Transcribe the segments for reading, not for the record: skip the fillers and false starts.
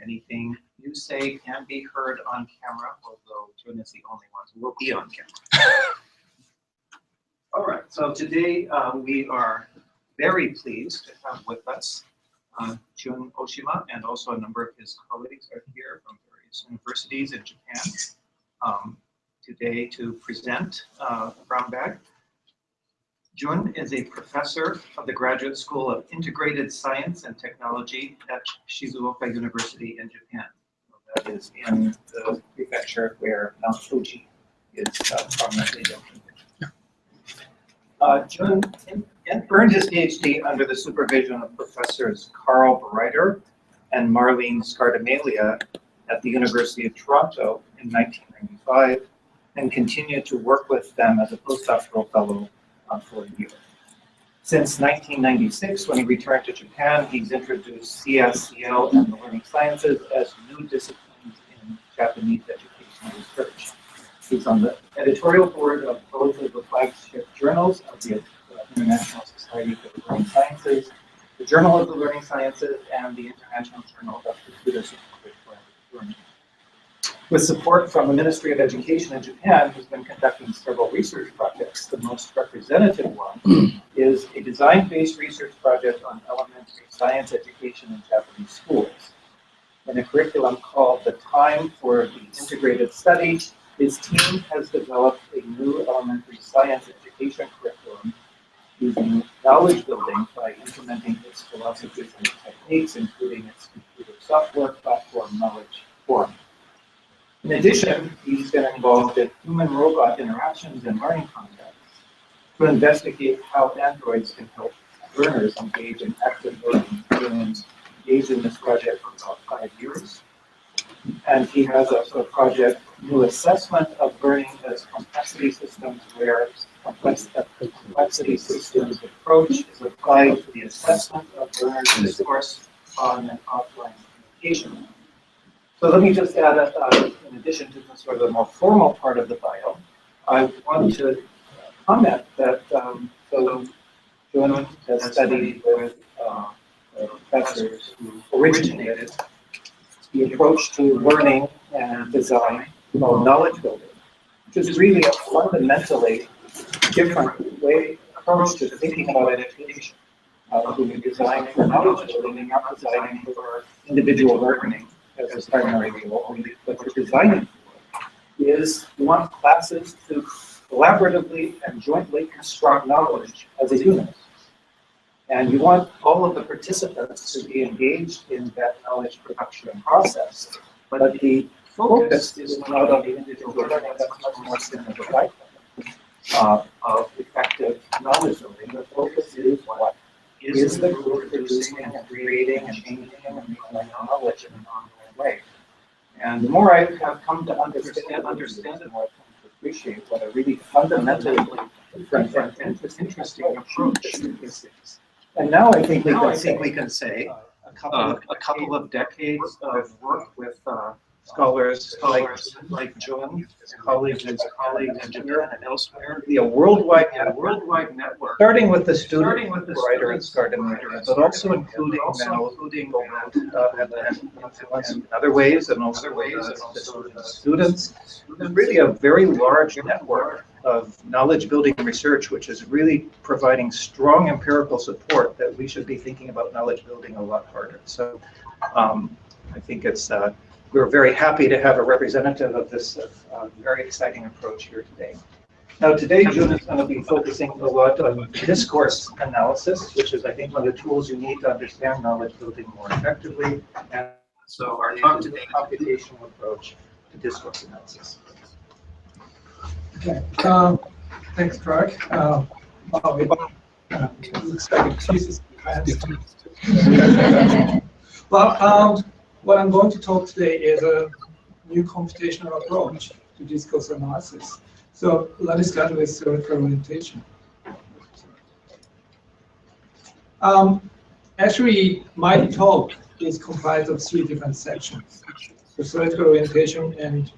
Anything you say can be heard on camera, although Jun is the only one who will be on camera. All right, so today we are very pleased to have with us Jun Oshima, and also a number of his colleagues are here from various universities in Japan today to present Brown Bag. Jun is a professor of the Graduate School of Integrated Science and Technology at Shizuoka University in Japan. That is in the prefecture where Mount Fuji is prominently located. Jun earned his PhD under the supervision of Professors Carl Bereiter and Marlene Scardamalia at the University of Toronto in 1995, and continued to work with them as a postdoctoral fellow for a year. Since 1996, when he returned to Japan, he's introduced CSCL and the learning sciences as new disciplines in Japanese education research. He's on the editorial board of both of the flagship journals of the International Society for the Learning Sciences, the Journal of the Learning Sciences, and the International Journal of the Computer Supported Learning. With support from the Ministry of Education in Japan, he's been conducting several research projects. The most representative one is a design-based research project on elementary science education in Japanese schools. In a curriculum called The Time for the Integrated Study, his team has developed a new elementary science education curriculum using knowledge building by implementing its philosophies and techniques, including its computer software platform, Knowledge Forum. In addition, he's been involved in human-robot interactions and learning contexts to investigate how androids can help learners engage in active learning. He's engaged in this project for about 5 years. And he has also a project, New Assessment of Learning as Complexity Systems, where complexity systems approach is applied to the assessment of learners' discourse on and offline communication. So let me just add, in addition to the sort of the more formal part of the bio, I want to comment that so Jun has studied with professors who originated the approach to learning and design called knowledge building, which is really a fundamentally different approach to thinking about education. We design for knowledge building and not designing for individual learning as a primary goal. What we're designing for is we want classes to collaboratively and jointly construct knowledge as a unit. And you want all of the participants to be engaged in that knowledge production process. But the focus is not on the individual learning, that's much more significant of effective knowledge building. The focus is what is the group producing and creating and changing and making knowledge in an ongoing way. And the more I have come to understand and more I've come to appreciate what a really fundamentally different and interesting approach this is. And now I think we can say a couple of decades of work with scholars like Jun, his colleagues in Japan and elsewhere, a worldwide network, starting with the student writer and Scardamalia, but also including in other ways, and also the students. There's really a very large network of knowledge building research, which is really providing strong empirical support that we should be thinking about knowledge building a lot harder. So I think we're very happy to have a representative of this very exciting approach here today. Now today, Jun is going to be focusing a lot on discourse analysis, which is I think one of the tools you need to understand knowledge building more effectively. And so our talk today, computational approach to discourse analysis. Okay, thanks, Greg. Looks like Jesus. Well, what I'm going to talk today is a new computational approach to discourse analysis. So let me start with theoretical orientation. Actually, my talk is comprised of 3 different sections. The theoretical orientation, and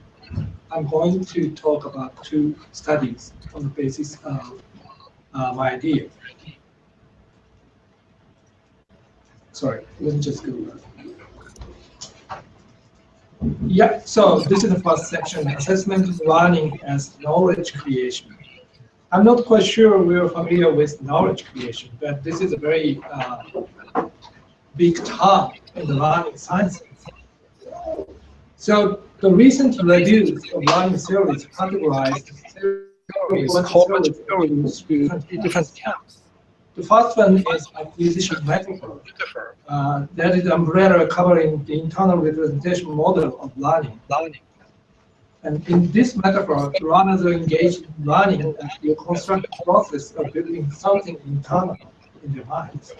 I'm going to talk about 2 studies on the basis of my idea. Sorry, let me just go back. Yeah, so this is the first section, assessment of learning as knowledge creation. I'm not quite sure we're familiar with knowledge creation, but this is a very big term in the learning sciences. So the recent reviews of learning theories categorized theories into different camps. The first one is acquisition metaphor. That is the umbrella covering the internal representation model of learning. And in this metaphor, learners are engaged in learning as the constructive process of building something internal in their minds.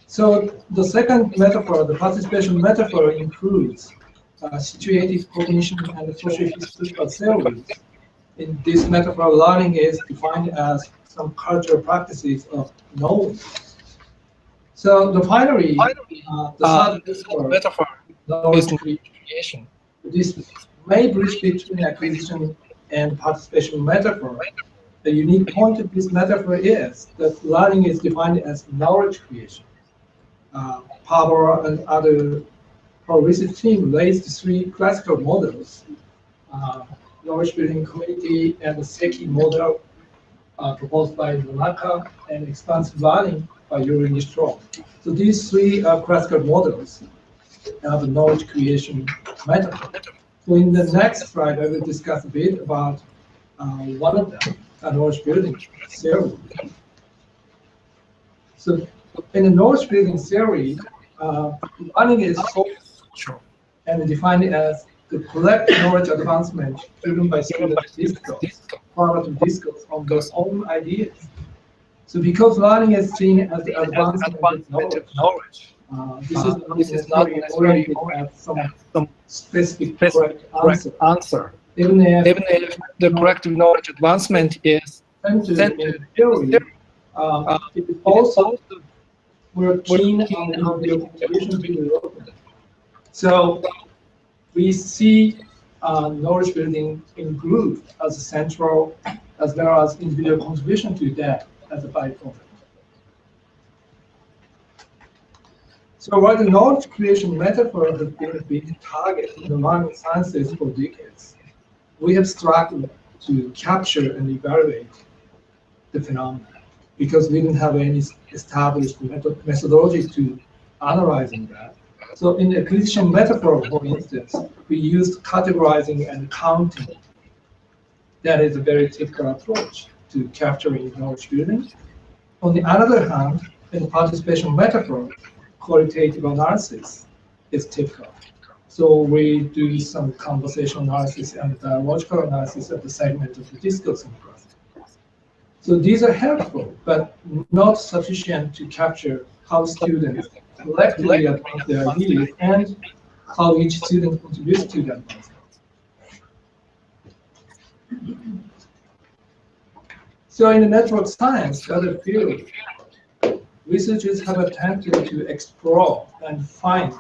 So the second metaphor, the participation metaphor, includes situated cognition and socio-historical theories. In this metaphor, learning is defined as some cultural practices of knowing. So finally, the third metaphor, knowledge creation. This may bridge between acquisition and participation metaphor. The unique point of this metaphor is that learning is defined as knowledge creation. Power and other progressive team raised three classical models, knowledge building community and the Seki model proposed by Nonaka, and expansive learning by Yuri Strong. So these three classical models have a knowledge creation metaphor. So in the next slide, I will discuss a bit about one of them, knowledge building theory. So in the knowledge building theory, learning is social and defined as the collective knowledge advancement driven by student discourse, formative discourse on their own ideas. So because learning is seen as the advancement of knowledge, this is not necessarily oriented at some specific correct answer. Even if the corrective knowledge advancement is centered in theory, it also we're keen on the contribution to development. So we see knowledge building in group as a central, as well as individual contribution to that as a byproduct. So while the knowledge creation metaphor has been a big target in the learning sciences for decades, we have struggled to capture and evaluate the phenomenon because we didn't have any established methodology to analyzing that. So in the acquisition metaphor, for instance, we used categorizing and counting. That is a very typical approach to capturing knowledge building. On the other hand, in the participation metaphor, qualitative analysis is typical. So we do some conversational analysis and dialogical analysis of the segment of the discourse in class. So these are helpful, but not sufficient to capture how students collectively advance their ideas and how each student contributes to that advancement. So in the network science, the other field, researchers have attempted to explore and find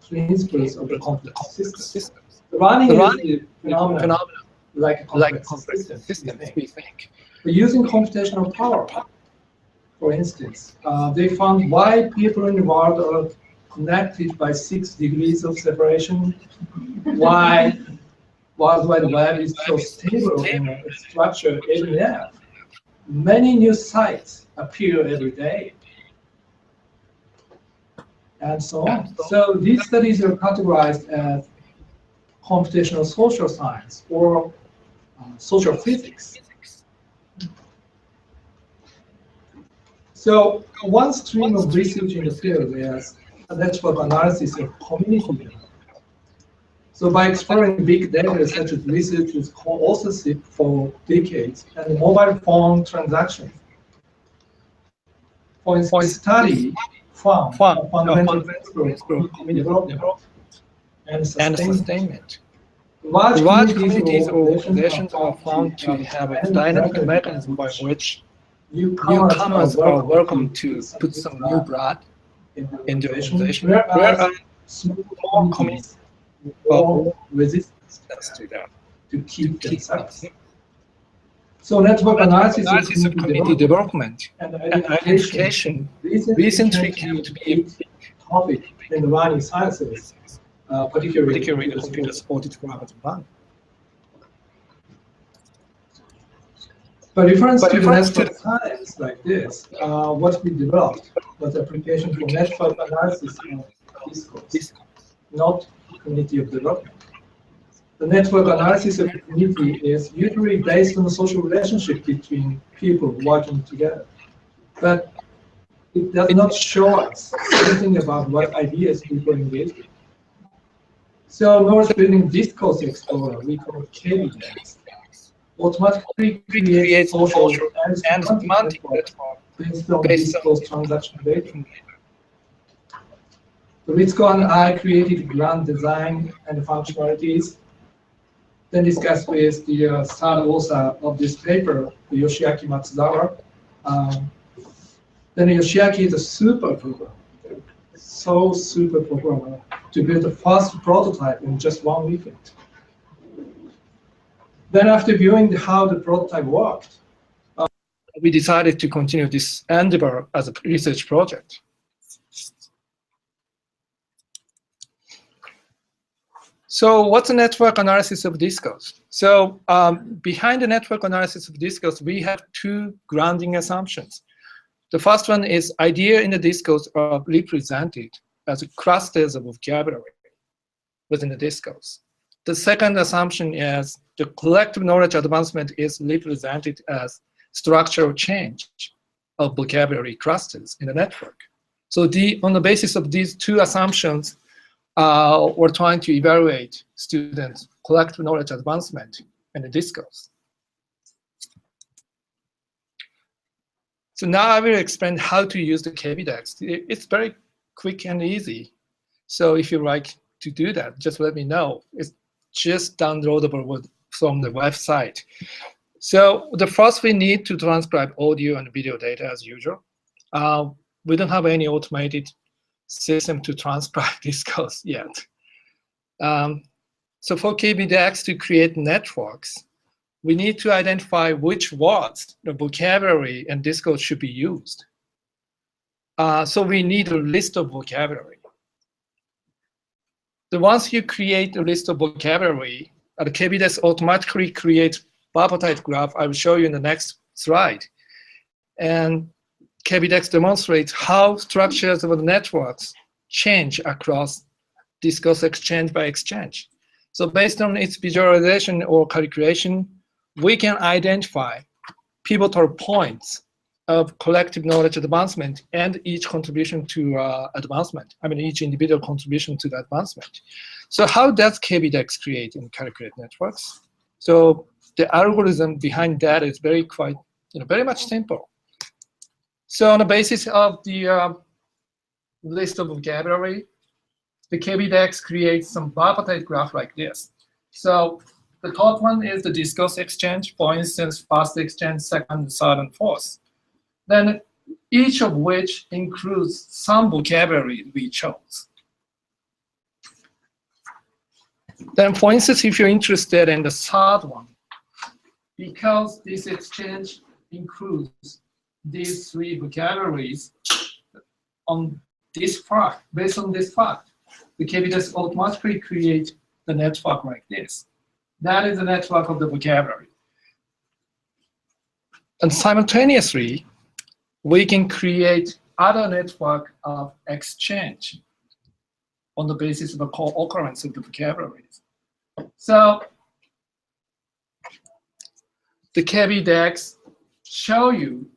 principles of the complex systems. The learning is the phenomenon like a complex system, we think. But using computational power, for instance, they found why people in the world are connected by 6 degrees of separation, why World Wide Web is so stable in its structure, even if many new sites appear every day, and so on. So these studies are categorized as computational social science or social physics. So one stream of research in the field is a network analysis of community data. So by exploring big data such as research with co-authorship for decades and mobile phone transactions, for instance, study found a fundamental principle of community development and sustainment. Large communities or organizations are found to have a dynamic mechanism by which newcomers are welcome to put some new blood in the organization, whereas small communities are resistance to that, to keep themselves. So network analysis of community development and identification recently came to be a topic in the learning sciences particularly in the computer-supported collaborative environment. But reference to the network science like this, what we developed was application for network analysis of discourse, not community of development. The network analysis of the community is usually based on the social relationship between people working together. But it does not show us anything about what ideas people engage with. So knowledge building discourse explorer, we call it KBDX, automatically creates social and semantic network based on discourse transaction data. So Ritsuko and I created grand design and functionalities, then discussed with the third author of this paper, Yoshiaki Matsudawa. Then Yoshiaki is a super programmer, so super programmer to build the first prototype in just 1 weekend. Then after viewing how the prototype worked, we decided to continue this endeavor as a research project. So what's the network analysis of discourse? So behind the network analysis of discourse, we have two grounding assumptions. The first one is idea in the discourse are represented as clusters of vocabulary within the discourse. The second assumption is the collective knowledge advancement is represented as structural change of vocabulary clusters in the network. So on the basis of these two assumptions, we're trying to evaluate students' collective knowledge advancement in the discourse. So now I will explain how to use the KBDX. It's very quick and easy. So if you like to do that, just let me know. It's just downloadable from the website. So the first we need to transcribe audio and video data as usual. We don't have any automated system to transcribe discourse yet. So for KBDX to create networks, we need to identify which words, the vocabulary, and discourse should be used. So we need a list of vocabulary. So once you create a list of vocabulary, the KBDX automatically creates bipartite graph. I will show you in the next slide. And KBDX demonstrates how structures of the networks change across discourse exchange by exchange. So based on its visualization or calculation, we can identify pivotal points of collective knowledge advancement and each contribution to advancement. I mean, each individual contribution to the advancement. So how does KBDX create and calculate networks? So the algorithm behind that is very much simple. So on the basis of the list of vocabulary, the KBDX creates some bipartite graph like this. So the top one is the discourse exchange, for instance, first exchange, second, third, and fourth. Then each of which includes some vocabulary we chose. Then for instance, if you're interested in the third one, because this exchange includes these three vocabularies on this fact, based on this fact, the KBDX automatically creates the network like this. That is the network of the vocabulary. And simultaneously, we can create other network of exchange on the basis of the co-occurrence of the vocabularies. So the KBDX show you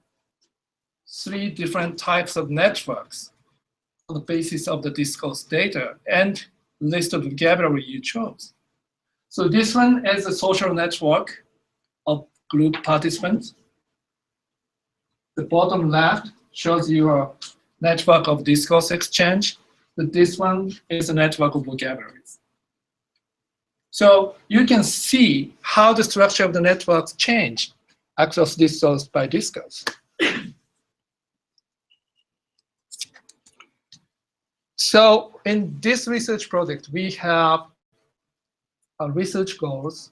three different types of networks on the basis of the discourse data and list of vocabulary you chose. So this one is a social network of group participants. The bottom left shows you a network of discourse exchange. This one is a network of vocabularies. So you can see how the structure of the networks change across discourse by discourse. So in this research project, we have research goals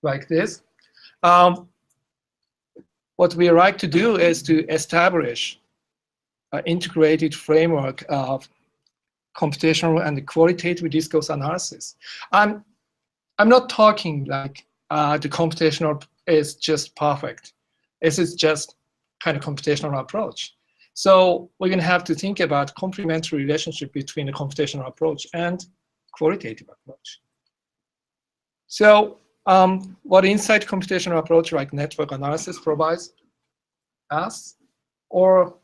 like this. What we like to do is to establish an integrated framework of computational and qualitative discourse analysis. I'm not talking like the computational is just perfect. This is just kind of computational approach. So we're going to have to think about complementary relationship between the computational approach and qualitative approach. So what insight computational approach like network analysis provides us, or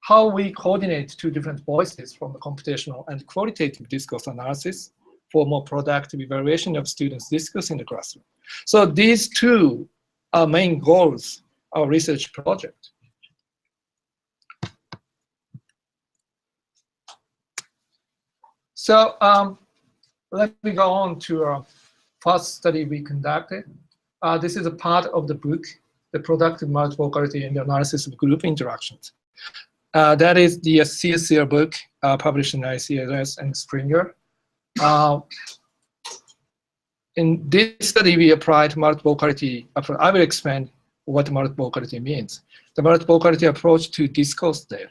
how we coordinate two different voices from the computational and qualitative discourse analysis for more productive evaluation of students' discourse in the classroom. So these two are main goals of our research project. So let me go on to our first study we conducted. This is a part of the book, The Productive Multivocality and the Analysis of Group Interactions. That is the CSCR book published in ICSS and Springer. In this study, we applied multivocality. I will explain what multivocality means. The multivocality approach to discourse data.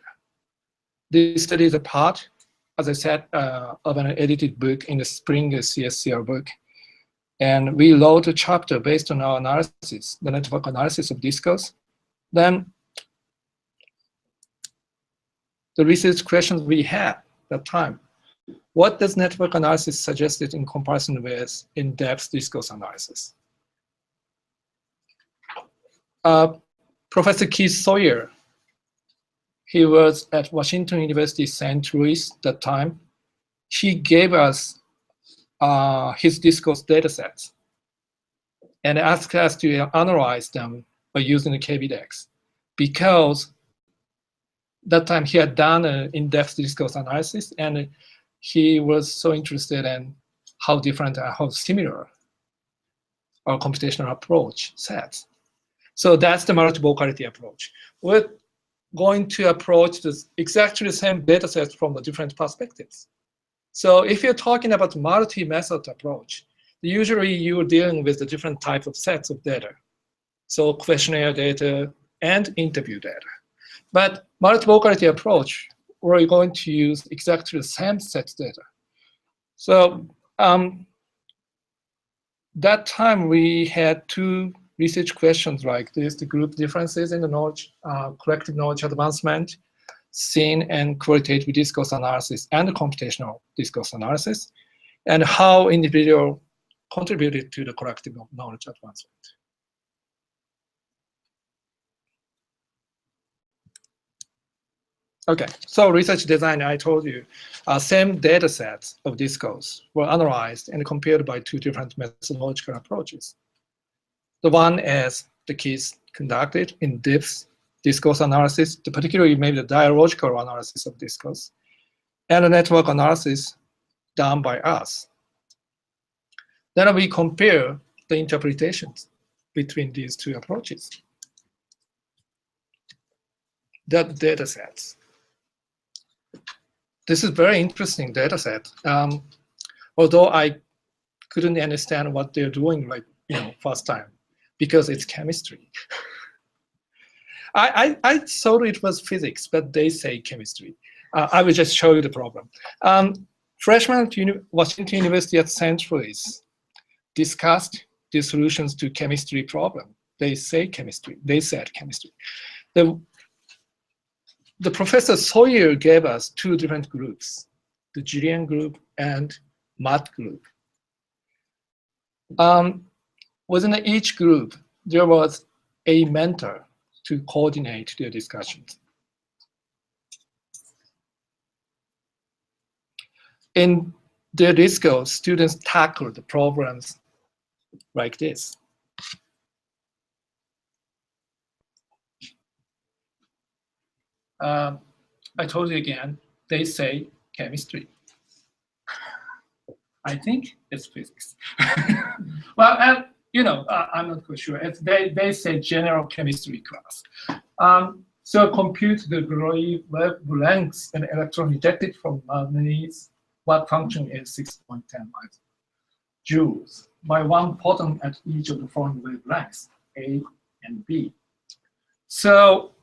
This study is a part, as I said, of an edited book in the Springer CSCR book. And we wrote a chapter based on our analysis, the network analysis of discourse. Then the research questions we had at that time. What does network analysis suggested in comparison with in-depth discourse analysis? Professor Keith Sawyer, he was at Washington University, St. Louis at that time. He gave us his discourse data sets and asked us to analyze them by using the KBDEX, because that time he had done an in-depth discourse analysis, and he was so interested in how different and how similar our computational approach sets. So that's the multivocality approach. We're going to approach this exactly the same data sets from the different perspectives. So if you're talking about multi-method approach, usually you're dealing with the different type of sets of data. So questionnaire data and interview data. But multivocality approach, we're going to use exactly the same set data. So that time we had two research questions like this: the group differences in the knowledge, collective knowledge advancement, scene and qualitative discourse analysis, and computational discourse analysis, and how individual contributed to the collective knowledge advancement. Okay, so research design, I told you, same data sets of discourse were analyzed and compared by two different methodological approaches. The one is the Keith conducted in-depth discourse analysis, particularly maybe the dialogical analysis of discourse, and a network analysis done by us. Then we compare the interpretations between these two approaches. The data sets. This is very interesting data set. Although I couldn't understand what they're doing like first time, because it's chemistry. I thought it was physics, but they say chemistry. I will just show you the problem. Freshmen at Washington University at St. Louis discussed the solutions to chemistry problem. They say chemistry. They said chemistry. The Professor Sawyer gave us two different groups, the Jillian group and Matt group. Within each group, there was a mentor to coordinate their discussions. In their discourse, students tackled the problems like this. I told you again, they say chemistry. I think it's physics. Well, I'm not quite sure. They say general chemistry class. So compute the wavelengths and electron ejected from manganese. What function is 6.10 joules by one photon at each of the following wavelengths, A and B. So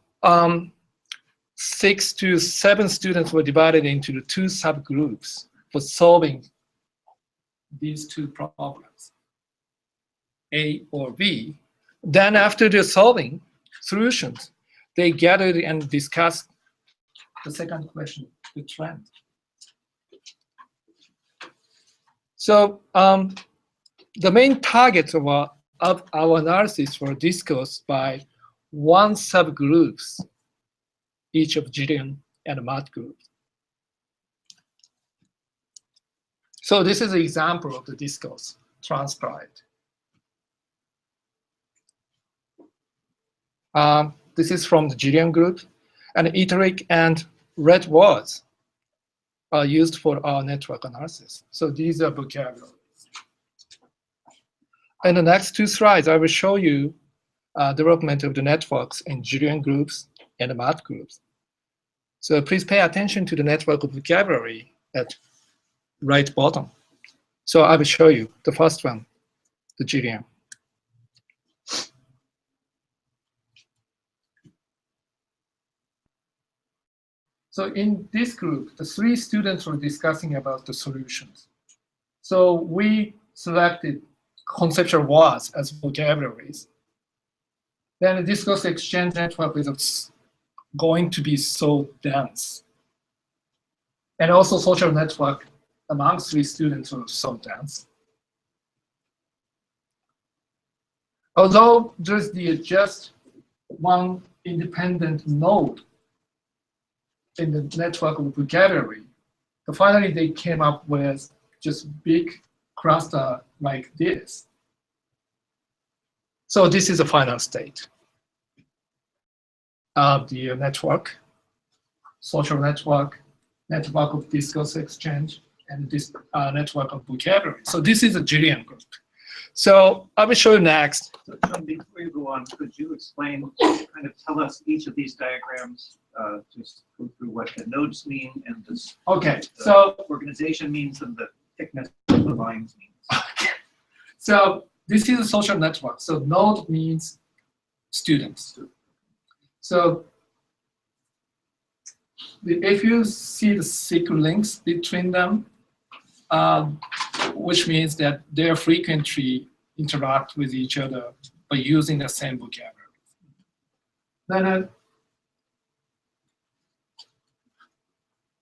6 to 7 students were divided into the 2 subgroups for solving these 2 problems, A or B. Then after they're solving solutions, they gathered and discussed the second question, the trend. So the main targets of our analysis were discussed by 1 subgroups, each of GDM and math groups. So this is an example of the discourse transcribed. This is from the GDM group, and iterative and red words are used for our network analysis. So these are vocabularies. In the next 2 slides, I will show you development of the networks in GDM groups and math groups. So please pay attention to the network of vocabulary at right bottom. So I will show you the first one, the GDM. So in this group, the 3 students were discussing about the solutions. So we selected conceptual words as vocabularies. Then the discourse exchange network is going to be so dense. And also social network among 3 students were so dense. Although there's just one independent node in the network of vocabulary, but finally they came up with just big cluster like this. So this is the final state of the network, social network, network of discourse exchange, and this network of vocabulary. So this is a GDM group. So I will show you next. So, John, before you go on, could you explain, kind of tell us each of these diagrams, just go through what the nodes mean and this Okay, so organization means and the thickness of the lines means. So this is a social network. So node means students. So if you see the secret links between them, which means that they frequently interact with each other by using the same vocabulary. Then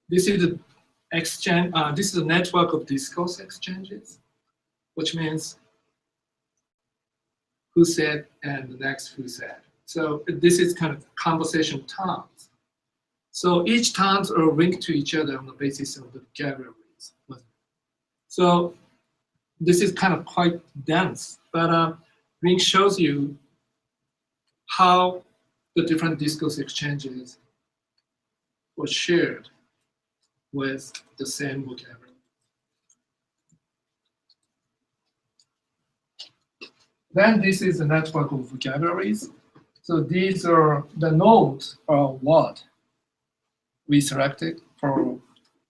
this is the exchange. This is a network of discourse exchanges, which means who said and the next who said. So this is kind of conversation terms. So each terms are linked to each other on the basis of the vocabularies. So this is kind of quite dense, but link shows you how the different discourse exchanges were shared with the same vocabulary. Then this is a network of vocabularies. So these are the nodes are what we selected for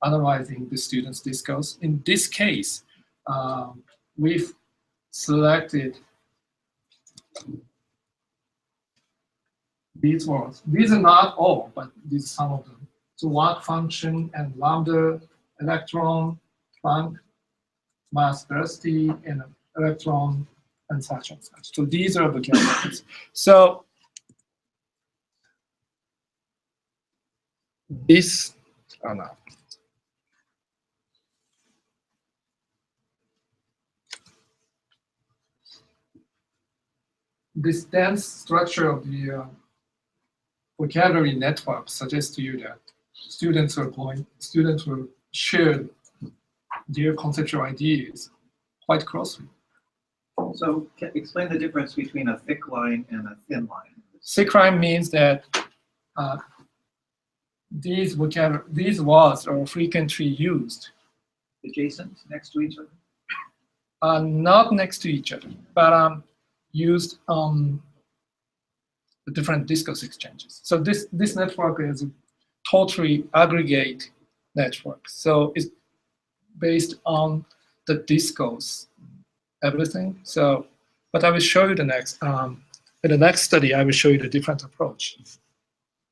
analyzing the student's discourse. In this case, we've selected these words. These are not all, but these are some of them. So walk function and lambda, electron, Planck, mass velocity, and electron, and such and such. So these are vocabularies. So this, oh no. This dense structure of the vocabulary network suggests to you that students will share their conceptual ideas quite closely. So explain the difference between a thick line and a thin line. Thick line means that these words are frequently used. Adjacent, next to each other? Not next to each other, but used on the different discourse exchanges. So this network is a totally aggregate network. So it's based on the discourse, everything. So, but I will show you the next, in the next study, I will show you the different approach.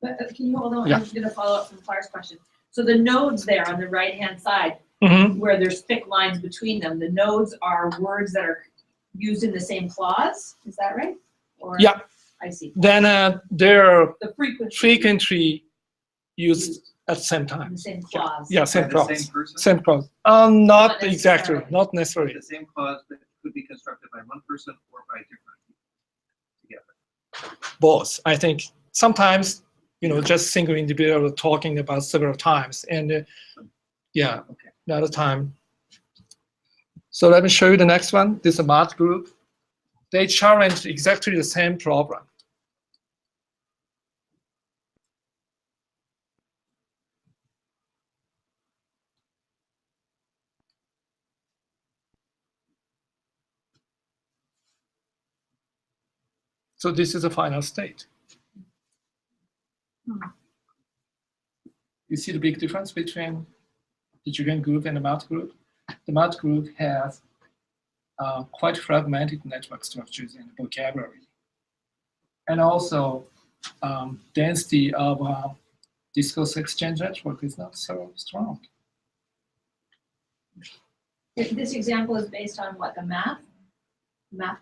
But can you hold on? Yeah. I'm going to follow up from Claire's question. So the nodes there on the right-hand side, Mhm. where there's thick lines between them, the nodes are words that are used in the same clause. Is that right? Or, Yeah. I see. Then they're The frequency frequently used at the same in time. the same clause. Yeah, By same the clause. same person? Same clause. Not Not exactly, necessarily. not But necessarily. the same clause that could be constructed by one person or by different people together. Both. I think sometimes, just single individual talking about several times, and yeah, Okay. another time. So let me show you the next one. This is a math group. They challenge exactly the same problem. So this is the final state. You see the big difference between the Julian group and the math group? The math group has quite fragmented network structures and vocabulary. And also, density of discourse exchange network is not so strong. This example is based on what, the math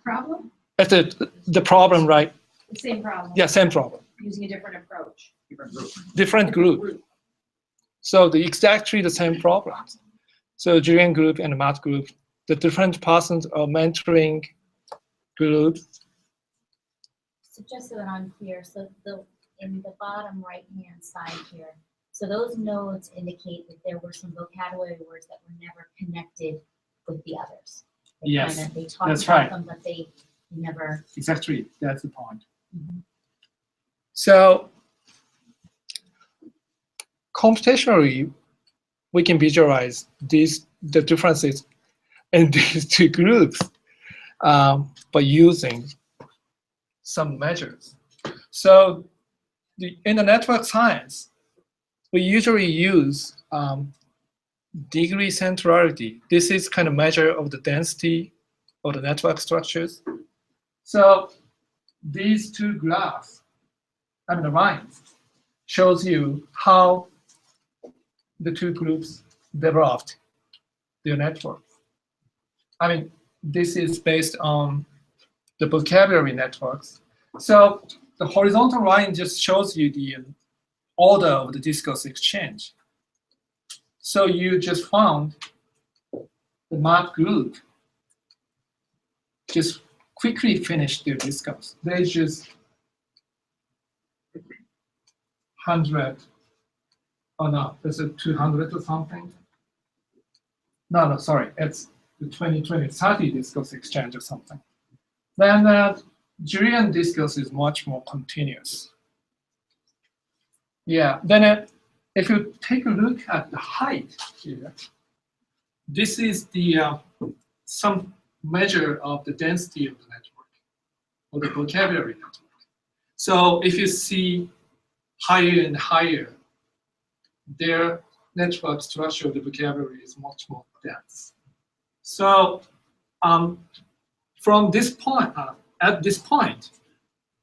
problem? That's the problem, right? The same problem. Yeah, same problem. Using a different approach. Different group. Different group. So exactly the same problems. So Julian group and the math group, the different persons are mentoring groups. So just so that I'm clear, so in the bottom right-hand side here, so those nodes indicate that there were some vocabulary words that were never connected with the others. Yes, They talked that's about right. them, but they never. Exactly, that's the point. Mhm. So computationally, we can visualize the differences in these two groups by using some measures. So in the network science, we usually use degree centrality. This is kind of measure of the density of the network structures. So these two graphs, the lines, shows you how the two groups developed their network. This is based on the vocabulary networks. So the horizontal line just shows you the order of the discourse exchange. So you just found the math group just quickly finished their discourse. They just 100, or no, there's a 200 or something. No, sorry, it's the 30 discourse exchange or something. Then Julian discourse is much more continuous. Yeah, then if you take a look at the height here, this is the some measure of the density of the network, or the vocabulary network. So if you see higher and higher, their network structure of the vocabulary is much more dense. So from this point, at this point,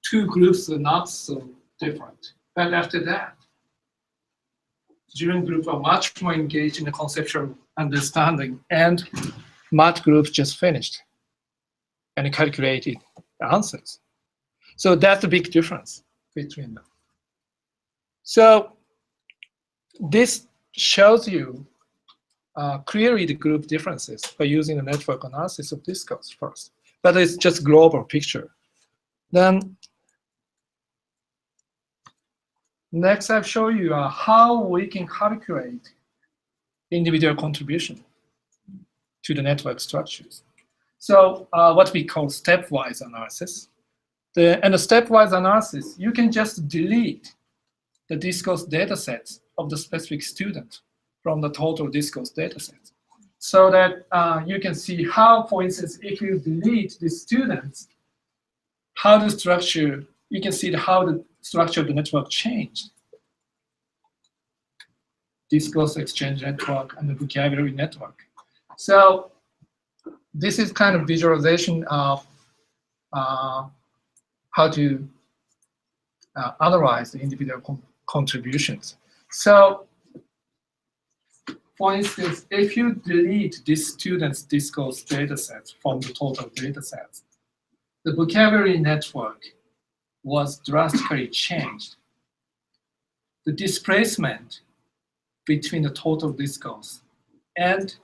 two groups are not so different. But after that, Julian group are much more engaged in the conceptual understanding, and math group just finished and calculated the answers. So that's a big difference between them. So this shows you clearly the group differences by using the network analysis of discourse first. But it's just global picture. Then next I'll show you how we can calculate individual contribution to the network structures. So what we call stepwise analysis. And the stepwise analysis, you can just delete the discourse data sets of the specific student from the total discourse data set. So that you can see how, for instance, if you delete the students, how the structure, you can see how the structure of the network changed. Discourse exchange network and the vocabulary network. So this is kind of visualization of how to analyze the individual contributions. So, for instance, if you delete this student's discourse dataset from the total dataset, the vocabulary network was drastically changed. The displacement between the total discourse and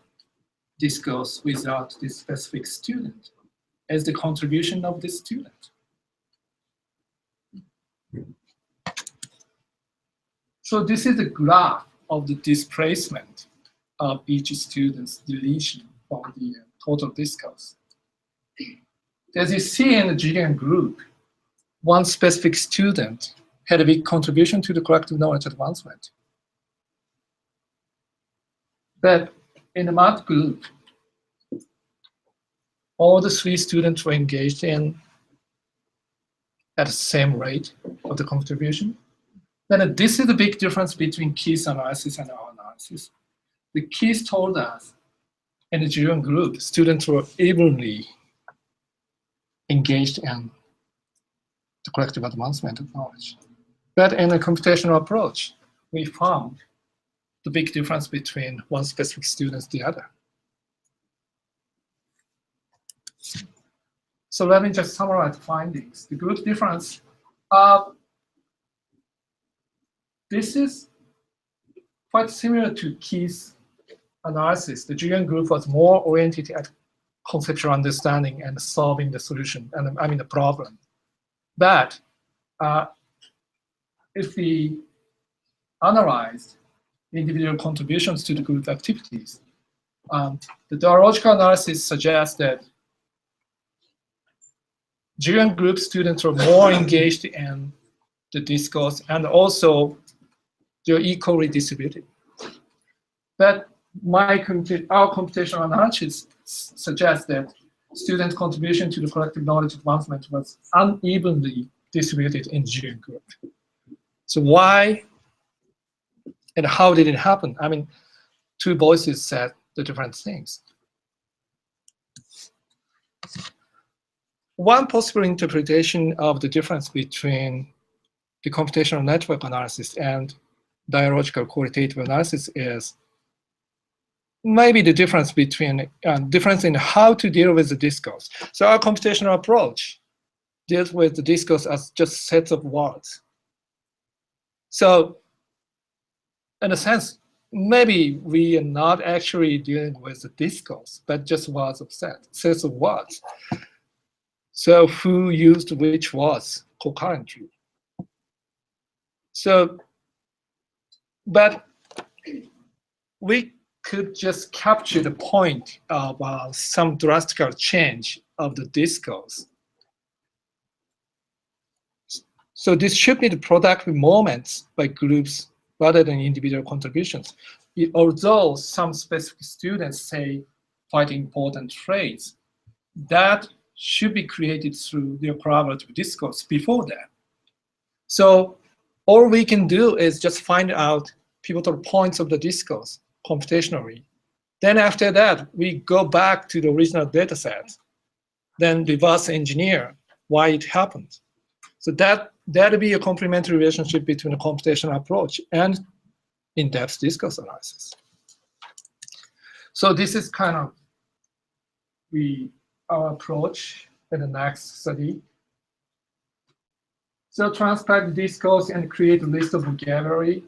discourse without this specific student as the contribution of this student. So this is the graph of the displacement of each student's deletion from the total discourse. As you see in the GN group, one specific student had a big contribution to the collective knowledge advancement. But in the math group, all the 3 students were engaged in at the same rate of the contribution. Then this is the big difference between Keith's analysis and our analysis. The Keith told us in the GN group, students were evenly engaged in the collective advancement of knowledge. But in a computational approach, we found the big difference between one specific student and the other. So let me just summarize the findings. The group difference, this is quite similar to Keith's analysis. The GN group was more oriented at conceptual understanding and solving the solution, and I mean the problem. But if we analyze individual contributions to the group activities, the dialogical analysis suggests that GN group students are more engaged in the discourse, and also they're equally distributed. But our computational analysis suggests that student contribution to the collective knowledge advancement was unevenly distributed in GN group. So why and how did it happen? I mean, 2 voices said the different things. One possible interpretation of the difference between the computational network analysis and dialogical qualitative analysis is maybe the difference between difference in how to deal with the discourse. So our computational approach deals with the discourse as just sets of words. So in a sense, maybe we are not actually dealing with the discourse, but just words of sets of words. So who used which words concurrently? So, but we could just capture the point of some drastic change of the discourse. So this should be the productive moments by groups rather than individual contributions. Although some specific students say quite important phrase, that should be created through their collaborative discourse before that. So all we can do is just find out pivotal points of the discourse computationally. Then after that, we go back to the original data set, then reverse engineer why it happened. So that'd be a complementary relationship between a computational approach and in-depth discourse analysis. So this is kind of our approach in the next study. So transpect the discourse and create a list of vocabulary.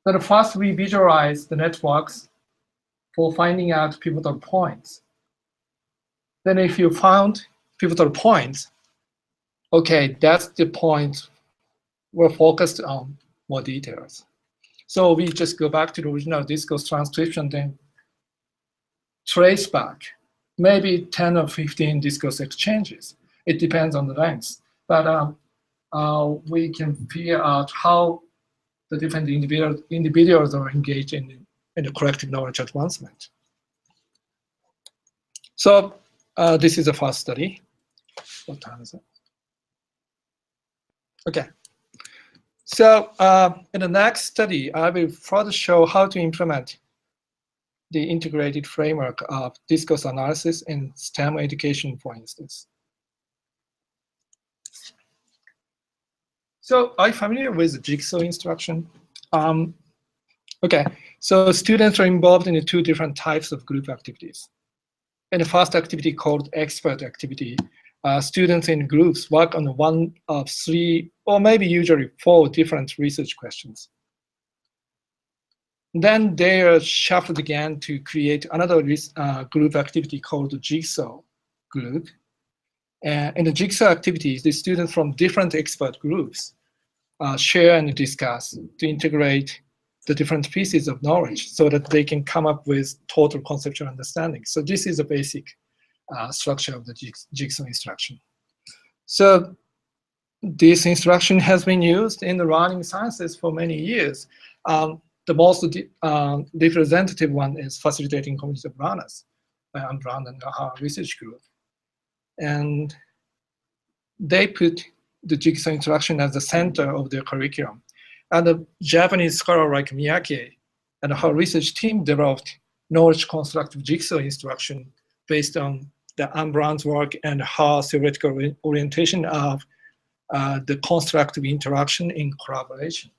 Then first we visualize the networks for finding out pivotal points. Then if you found pivotal points, okay, that's the point we're focused on more details. So we just go back to the original discourse transcription, then trace back maybe 10 or 15 discourse exchanges. It depends on the length. But we can figure out how the different individuals are engaged in the collective knowledge advancement. So this is the first study. What time is it? Okay. So in the next study, I will further show how to implement the integrated framework of discourse analysis in STEM education, for instance. So are you familiar with the jigsaw instruction? Okay, so students are involved in the two different types of group activities. In the first activity called expert activity, students in groups work on one of three, or maybe usually 4 different research questions. Then they are shuffled again to create another group activity called the jigsaw group. In the jigsaw activities, the students from different expert groups share and discuss to integrate the different pieces of knowledge so that they can come up with total conceptual understanding. So this is a basic structure of the jigsaw instruction. So this instruction has been used in the learning sciences for many years. The most representative one is facilitating community of learners by Anne Brown and her research group. And they put the jigsaw instruction as the center of their curriculum. And a Japanese scholar like Miyake and her research team developed knowledge constructive jigsaw instruction based on the Anne Brown's work and her theoretical orientation of the constructive interaction in collaboration.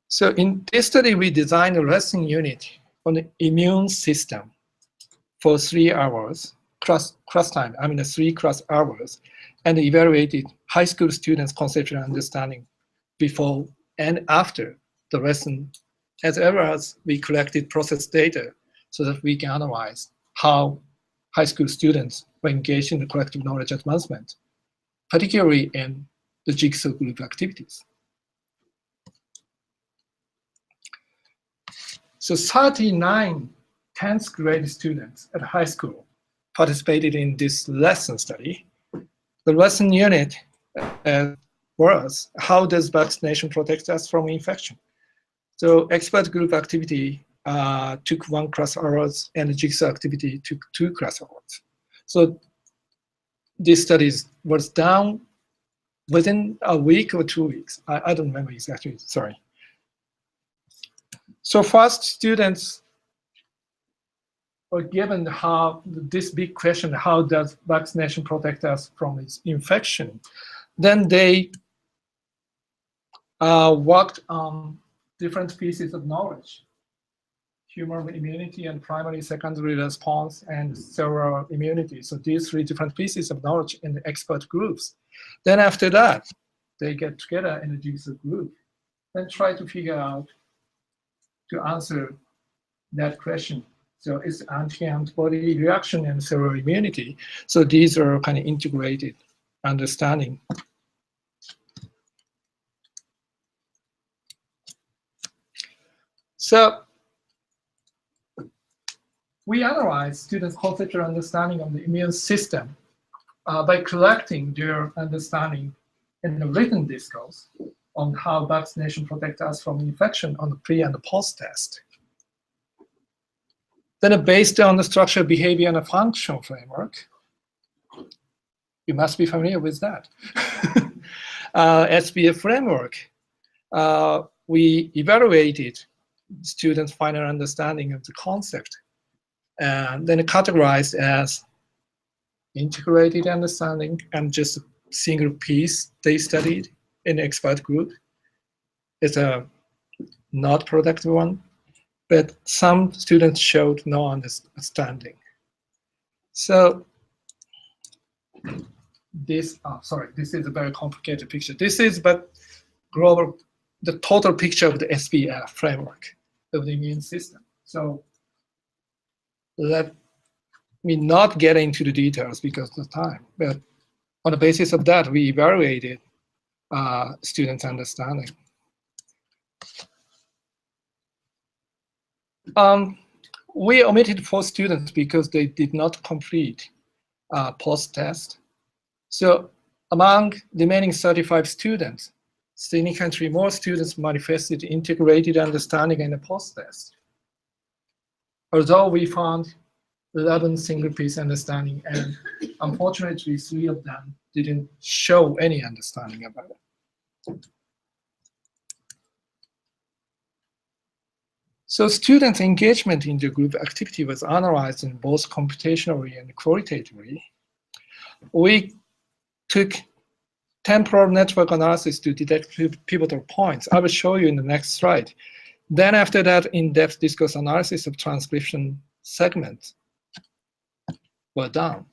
So in this study, we designed a lesson unit on the immune system for 3 hours, class time, 3 class hours, and evaluated high school students' conceptual understanding before and after the lesson, as well as we collected process data so that we can analyze how high school students were engaged in the collective knowledge advancement, particularly in the jigsaw group activities. So 39 10th grade students at high school participated in this lesson study. The lesson unit was, how does vaccination protect us from infection? So expert group activity took 1 class hours and the jigsaw activity took 2 class hours. So this study was done within a week or 2 weeks. I don't remember exactly, sorry. So first, students were given this big question, how does vaccination protect us from infection? Then they worked on different pieces of knowledge: humoral immunity and primary, secondary response, and cellular immunity. So these 3 different pieces of knowledge in the expert groups. Then after that, they get together in a jigsaw group and try to figure out to answer that question. So it's anti-antibody reaction and cellular immunity. So these are kind of integrated understanding. So we analyze students' conceptual understanding of the immune system by collecting their understanding in the written discourse on how vaccination protects us from infection on the pre and the post test. Then based on the structure, behavior, and a function framework, you must be familiar with that. SBF framework, we evaluated students' final understanding of the concept, and then categorized as integrated understanding and just a single piece they studied in the expert group. It's a not productive one, but some students showed no understanding. So this, this is a very complicated picture. This is but global, the total picture of the SBF framework of the immune system. So let me not get into the details because of time, but on the basis of that, we evaluated students' understanding. We omitted 4 students because they did not complete post-test. So among the remaining 35 students, significantly more students manifested integrated understanding in the post-test. Although we found 11 single-piece understanding, and unfortunately 3 of them didn't show any understanding about it. So students' engagement in the group activity was analyzed in both computationally and qualitatively. we took temporal network analysis to detect pivotal points. I will show you in the next slide. Then after that, in-depth discourse analysis of transcription segments were done.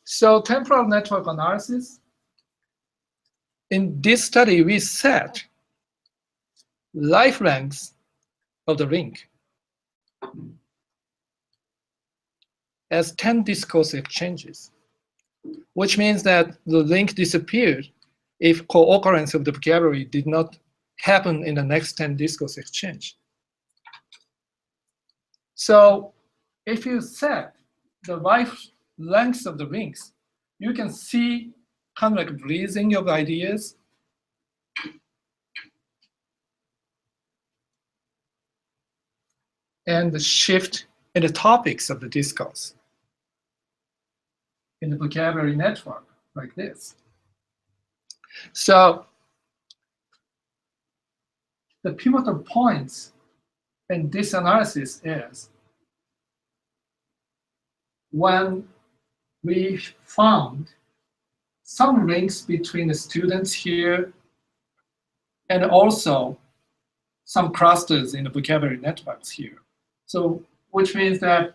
So temporal network analysis, in this study, we set life length of the link as 10 discourse exchanges, which means that the link disappeared if co-occurrence of the vocabulary did not happen in the next 10 discourse exchange. So if you set the life length of the links, you can see kind of like breathing of ideas. And the shift in the topics of the discourse in the vocabulary network, like this. So the pivotal points in this analysis is when we found some links between the students here and also some clusters in the vocabulary networks here. So, which means that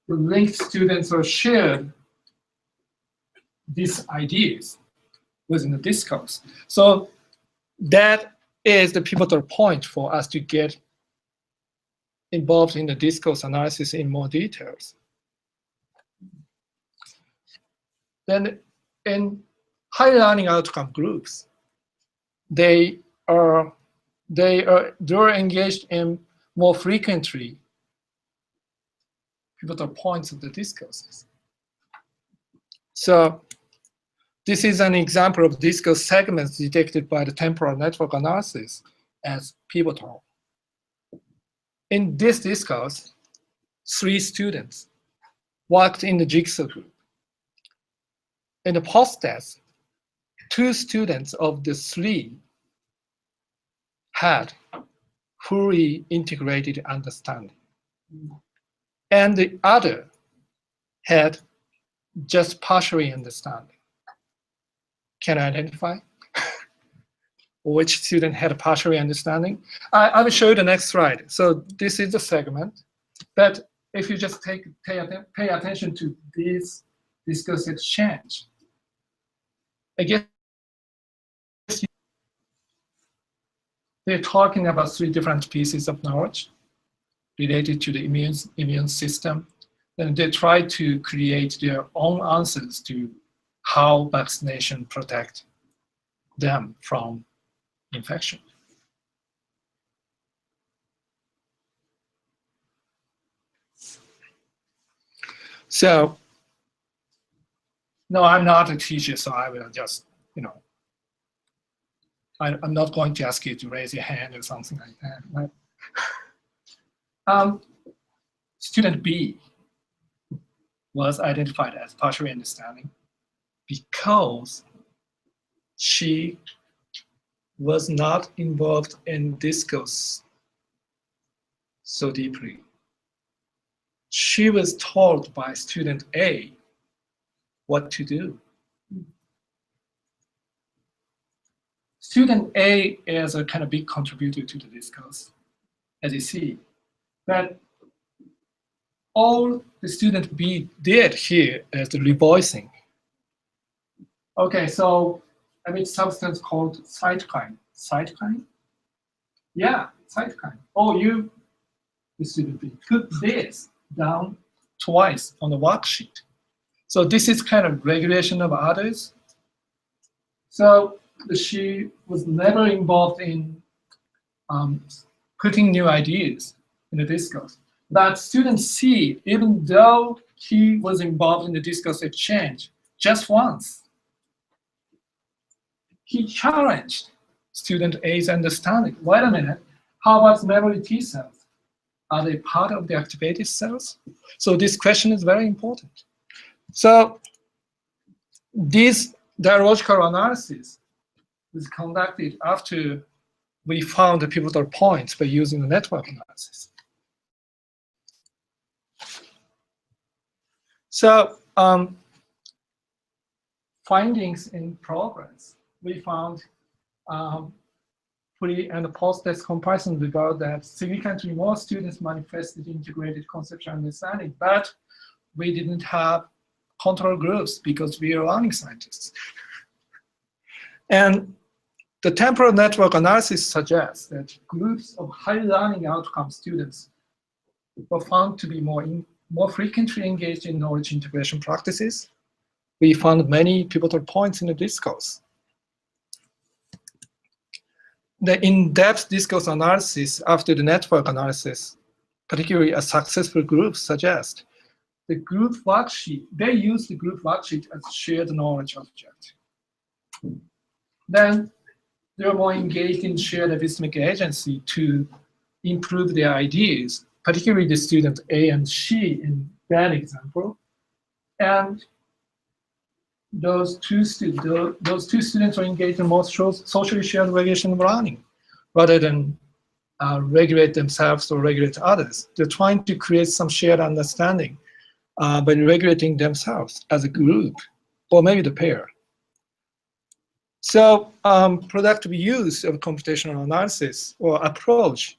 the linked students are shared these ideas within the discourse. So that is the pivotal point for us to get involved in the discourse analysis in more details. Then in high learning outcome groups, they're engaged in more frequently pivotal points of the discourses. So this is an example of discourse segments detected by the temporal network analysis as pivotal. In this discourse, 3 students worked in the jigsaw group. In the post-test, 2 students of the 3 had fully integrated understanding, and the other had just partially understanding. Can I identify which student had a partially understanding? I will show you the next slide. So this is the segment, but if you just pay attention to this discourse exchange, I guess they're talking about 3 different pieces of knowledge related to the immune system. And they try to create their own answers to how vaccination protect them from infection. So, no, I'm not a teacher, so I will just, I'm not going to ask you to raise your hand or something like that. Right? Student B was identified as partially understanding because she was not involved in discourse so deeply. She was told by student A what to do. Student A is a kind of big contributor to the discourse, as you see. But all the student B did here is the revoicing. Okay, so I mean substance called cytokine. Cytokine? Yeah, cytokine. Oh, you, the student B, put this down twice on the worksheet. So this is kind of regulation of others. So she was never involved in putting new ideas in the discourse. But student C, even though he was involved in the discourse exchange just once, he challenged student A's understanding. Wait a minute, how about memory T cells? Are they part of the activated cells? So this question is very important. So this dialogical analysis was conducted after we found the pivotal points by using the network analysis. So findings in progress, we found pre and post-test comparison revealed that significantly more students manifested integrated conceptual understanding, but we didn't have control groups because we are learning scientists. And the temporal network analysis suggests that groups of high learning outcome students were found to be more frequently engaged in knowledge integration practices. We found many pivotal points in the discourse. The in-depth discourse analysis after the network analysis, particularly a successful group, suggest the group worksheet, they use the group worksheet as a shared knowledge object. Then they're more engaged in shared epistemic agency to improve their ideas, particularly the student A and C in that example. And those two students are engaged in more socially shared regulation of learning rather than regulate themselves or regulate others. They're trying to create some shared understanding by regulating themselves as a group or maybe the pair. So productive use of computational analysis or approach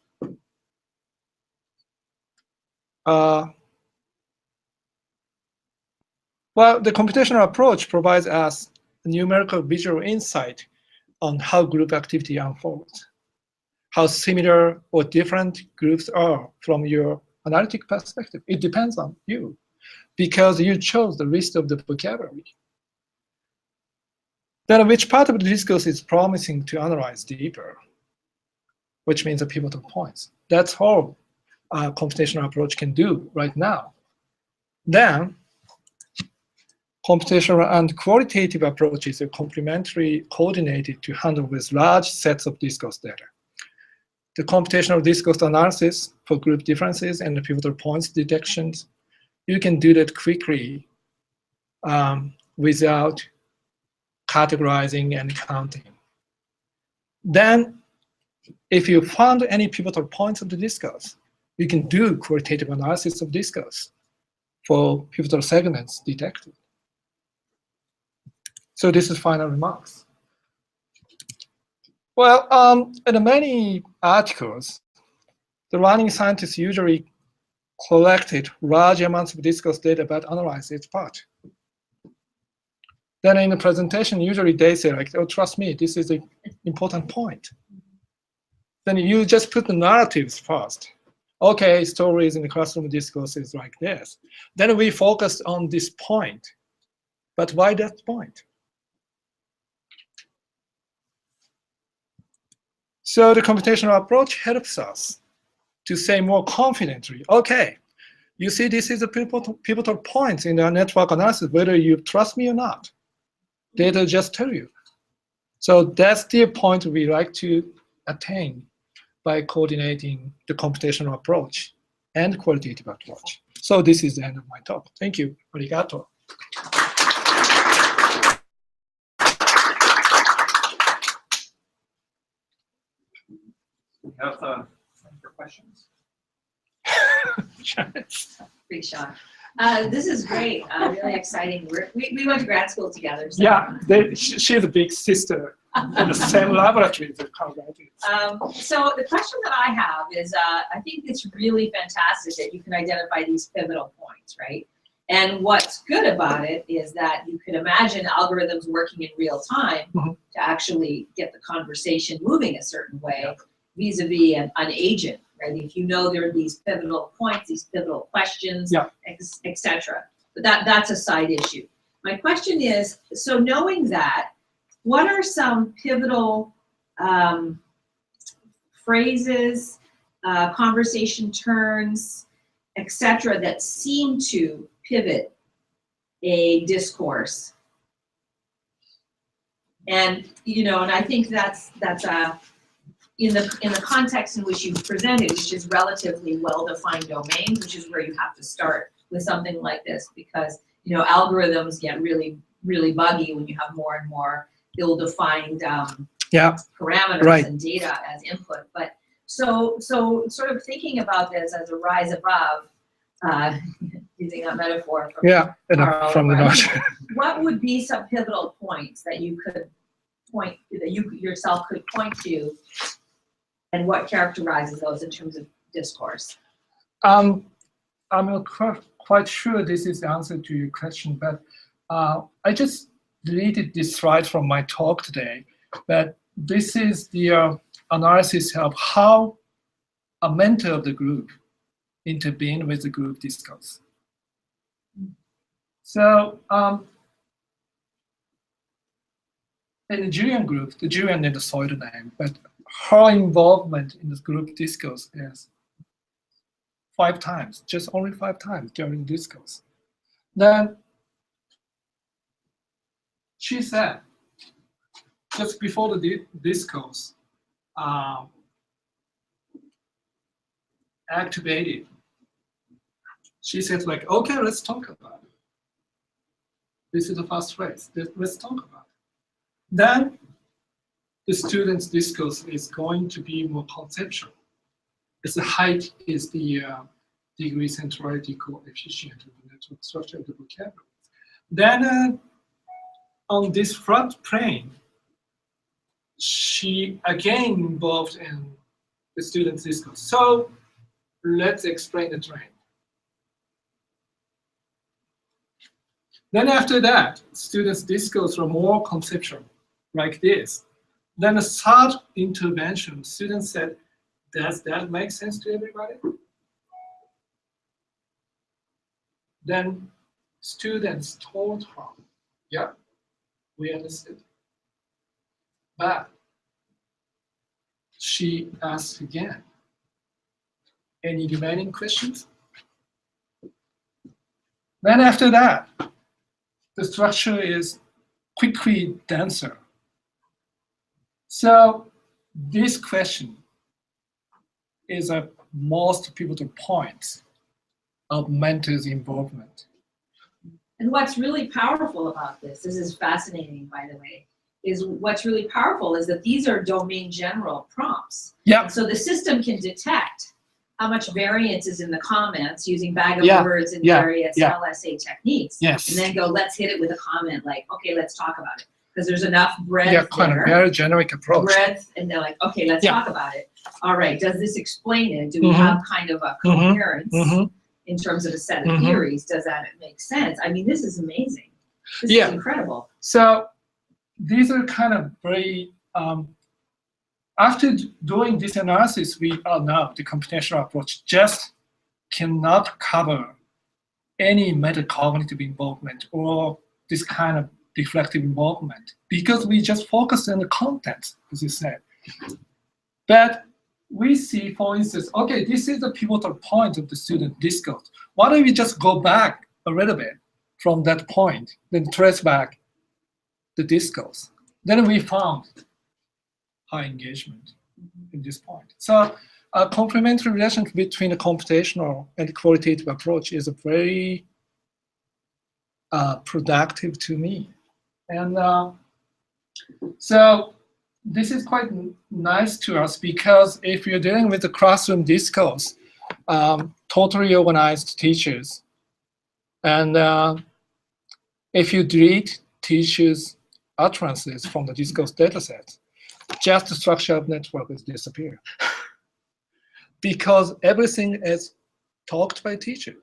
well, the computational approach provides us a numerical visual insight on how group activity unfolds, how similar or different groups are from your analytic perspective. It depends on you because you chose the list of the vocabulary. Then which part of the discourse is promising to analyze deeper, which means the pivotal points. That's all a computational approach can do right now. Then computational and qualitative approaches are complementary, coordinated to handle with large sets of discourse data. The computational discourse analysis for group differences and the pivotal points detections, you can do that quickly without categorizing and counting. Then, if you found any pivotal points of the discourse, you can do qualitative analysis of discourse for pivotal segments detected. So this is final remarks. Well, in many articles, the learning scientists usually collected large amounts of discourse data but analyzed its part. Then in the presentation, usually they say like, oh, trust me, this is an important point. Then you just put the narratives first. Okay, stories in the classroom discourse is like this. Then we focused on this point. But why that point? So the computational approach helps us to say more confidently, okay, you see this is a pivotal point in the network analysis, whether you trust me or not. Data just tell you. So that's the point we like to attain by coordinating the computational approach and qualitative approach. So this is the end of my talk. Thank you. Arigato. We have time for questions. Great shot. This is great. Really exciting work. We went to grad school together. So. Yeah, she's a big sister in the same laboratory. So the question that I have is, I think it's really fantastic that you can identify these pivotal points, right? And what's good about it is that you can imagine algorithms working in real time to actually get the conversation moving a certain way vis-a-vis an agent, right? If you know there are these pivotal points, these pivotal questions, etc. But that's a side issue. My question is, so knowing that, what are some pivotal phrases, conversation turns, etc., that seem to pivot a discourse? And and I think that's in the context in which you presented, which is relatively well-defined domains, which is where you have to start with something like this, because algorithms get really, really buggy when you have more and more ill-defined parameters and data as input. But so sort of thinking about this as a rise above, using a metaphor from Yeah, Carl from the Barth. north. What would be some pivotal points that you could point, that you yourself could point to, and what characterizes those in terms of discourse? I'm not quite sure this is the answer to your question, but I just deleted this slide from my talk today. But this is the analysis of how a mentor of the group intervene with the group discourse. So in the Julian group, the Julian named the pseudonym, but her involvement in the group discourse is 5 times, just only 5 times during discourse. Then she said, just before the discourse activated, she said like, okay, let's talk about it. This is the first phrase, let's talk about it. Then the student's discourse is going to be more conceptual. Its height is the degree centrality coefficient of the network structure of the vocabulary. Then on this front plane, she again involved in the student's discourse. So let's explain the trend. Then after that, students' discourse were more conceptual, like this. Then the third intervention, students said, does that make sense to everybody? Then students told her, yeah, we understood. But she asked again, any remaining questions? Then after that, the structure is quickly denser. So this question is a most pivotal point of mentor's involvement. And what's really powerful about this is fascinating, by the way, is what's really powerful is that these are domain general prompts. Yeah. So the system can detect how much variance is in the comments using bag of Yeah. words and Yeah. various Yeah. LSA techniques. Yes. And then go, let's hit it with a comment like, okay, let's talk about it. Because there's enough breadth Yeah, kind there. of very generic approach. Breadth, and they're like, okay, let's Yeah. talk about it. All right, does this explain it? Do we Mhm. have kind of a coherence Mhm. in terms of a set of Mhm. theories? Does that make sense? I mean, this is amazing. This Yeah. is incredible. So these are kind of very, after doing this analysis, we know the computational approach just cannot cover any metacognitive involvement or this kind of reflective involvement because we just focus on the content, as you said. But we see, for instance, okay, this is the pivotal point of the student discourse. Why don't we just go back a little bit from that point, then trace back the discourse? Then we found high engagement in this point. So a complementary relationship between the computational and qualitative approach is a very productive to me. And so this is quite nice to us because if you're dealing with the classroom discourse, totally organized teachers, and if you delete teachers' utterances from the discourse dataset, just the structure of network will disappear. Because everything is talked by teacher.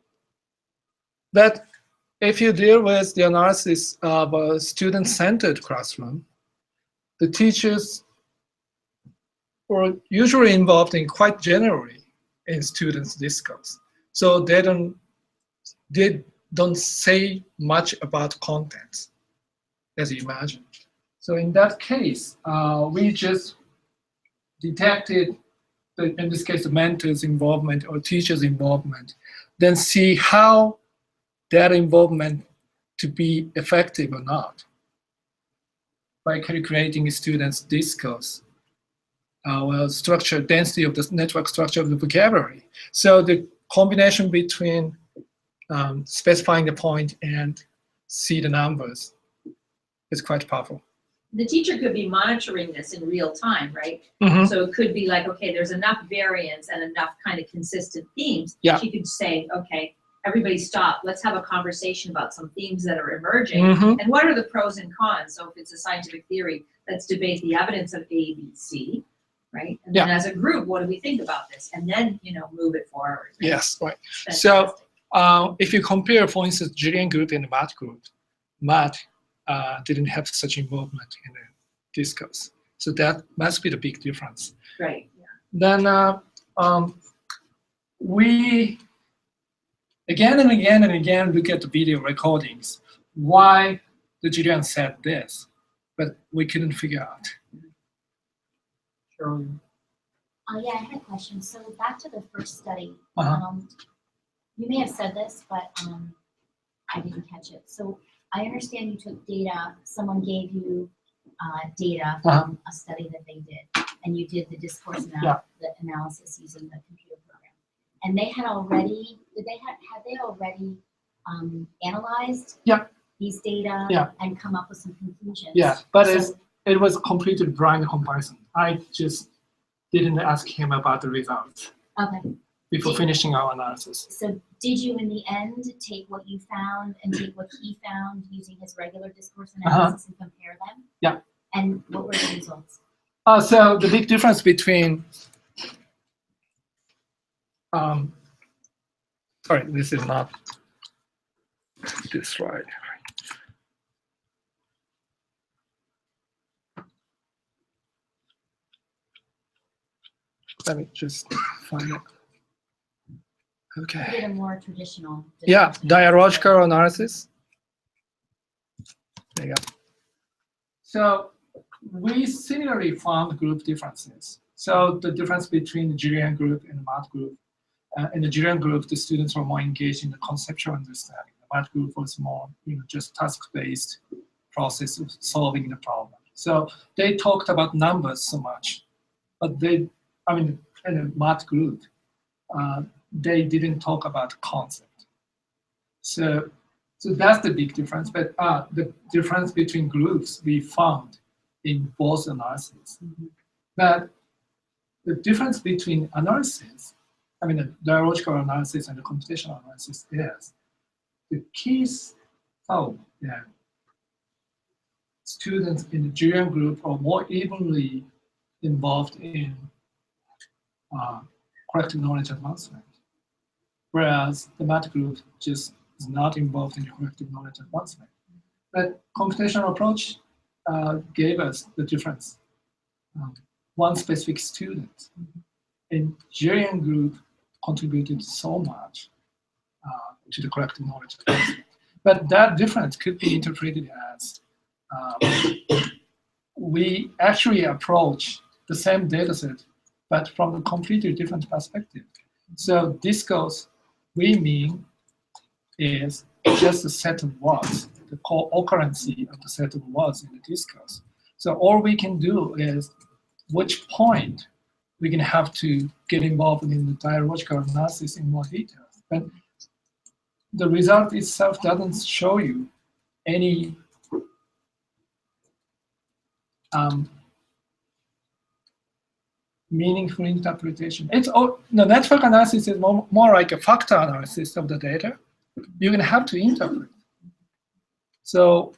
But if you deal with the analysis of a student-centered classroom, the teachers were usually involved in quite generally in students' discourse. So they don't say much about content, as you imagine. So in that case, we just detected, in this case, the mentor's involvement or teacher's involvement, then see how that involvement to be effective or not by calculating a student's discourse, structure, density of the network structure of the vocabulary. So the combination between specifying the point and see the numbers is quite powerful. The teacher could be monitoring this in real time, right? Mm-hmm. So it could be like, okay, there's enough variance and enough kind of consistent themes. Yeah. She could say, okay, everybody stop, let's have a conversation about some themes that are emerging. Mhm. And what are the pros and cons? So if it's a scientific theory, let's debate the evidence of A, B, C, right? And then as a group, what do we think about this? And then, move it forward. Right? Yes, right. So if you compare, for instance, Julian group and Matt group, Matt didn't have such involvement in the discourse. So that must be the big difference. Right. Then we again and again and again look at the video recordings. Why the Julian said this, but we couldn't figure out. Sure. Yeah, I had a question. So back to the first study. Uh-huh. You may have said this, but I didn't catch it. So I understand you took data, someone gave you data from a study that they did, and you did the discourse the analysis using the computer program. And they had already, had they already analyzed these data and come up with some conclusions? Yeah, but it was completely blind comparison. I just didn't ask him about the results before finishing our analysis. So did you, in the end, take what you found and take what he found using his regular discourse analysis and compare them? Yeah. And what were the results? So the big difference between, sorry, this is not this slide. Let me just find it. Okay. You did a more traditional. Yeah, dialogical analysis. There you go. So we similarly found group differences. So the difference between the Julian group and the Matt group. In the Julian group, the students were more engaged in the conceptual understanding. The Matt group was more, just task-based process of solving the problem. So they talked about numbers so much, but in the Matt group, they didn't talk about concept. So that's the big difference. But the difference between groups we found in both analyses. But the difference between analysis, the dialogical analysis and the computational analysis is the keys found that students in the Julian group are more evenly involved in collective knowledge advancement, whereas the Math group just is not involved in collective knowledge advancement. But computational approach gave us the difference. One specific student in Julian group contributed so much to the collective knowledge advancement. But that difference could be interpreted as we actually approach the same data set, but from a completely different perspective. So discourse, we mean, is just a set of words, the co-occurrency of the set of words in the discourse. So all we can do is which point we're going to have to get involved in the dialogical analysis in more detail. But the result itself doesn't show you any meaningful interpretation. The network analysis is more like a factor analysis of the data. You're going to have to interpret. So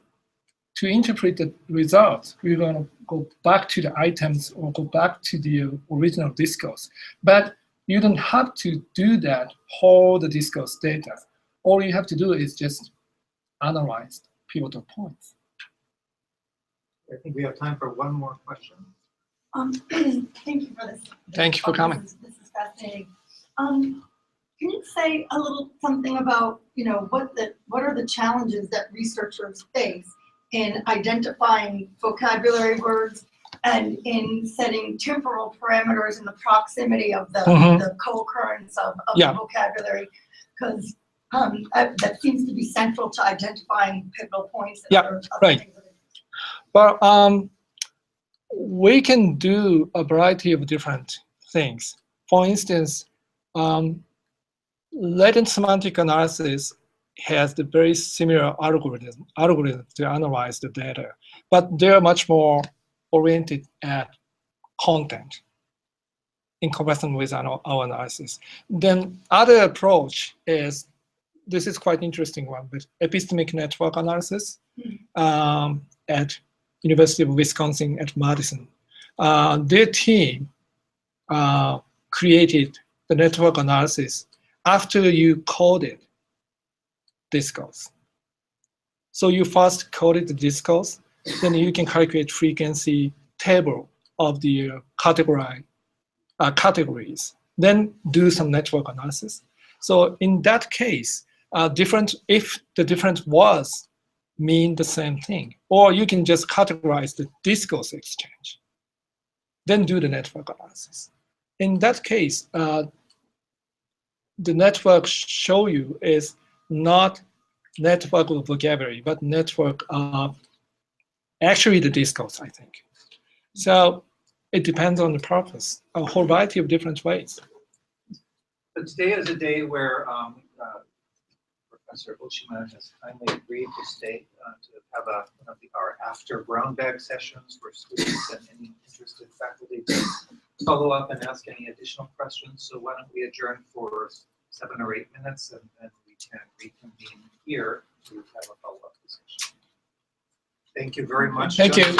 to interpret the results, we're going to go back to the items or go back to the original discourse. But you don't have to do that, hold the discourse data. All you have to do is just analyze pivotal points. I think we have time for one more question. Thank you for this. Thank you for coming. This is fascinating. Can you say a little something about, what are the challenges that researchers face in identifying vocabulary words and in setting temporal parameters in the proximity of the co-occurrence of the vocabulary? Because that seems to be central to identifying pivotal points. And other things. Well, we can do a variety of different things. For instance, latent semantic analysis has the very similar algorithm to analyze the data, but they're much more oriented at content in comparison with our analysis. Then other approach is this is quite interesting one, but epistemic network analysis at University of Wisconsin at Madison. Their team created the network analysis after you coded discourse. So you first coded the discourse, then you can calculate frequency table of the categories, then do some network analysis. So in that case, if the different words mean the same thing, or you can just categorize the discourse exchange, then do the network analysis. In that case, the network show you is not network of vocabulary, but network of actually the discourse, I think. So it depends on the purpose, a whole variety of different ways. But today is a day where Professor Oshima has kindly agreed to stay to have one of our after brown bag sessions where students and any interested faculty to follow up and ask any additional questions. So why don't we adjourn for 7 or 8 minutes, and then we can reconvene here to have a follow-up discussion. Thank you very much. Thank you.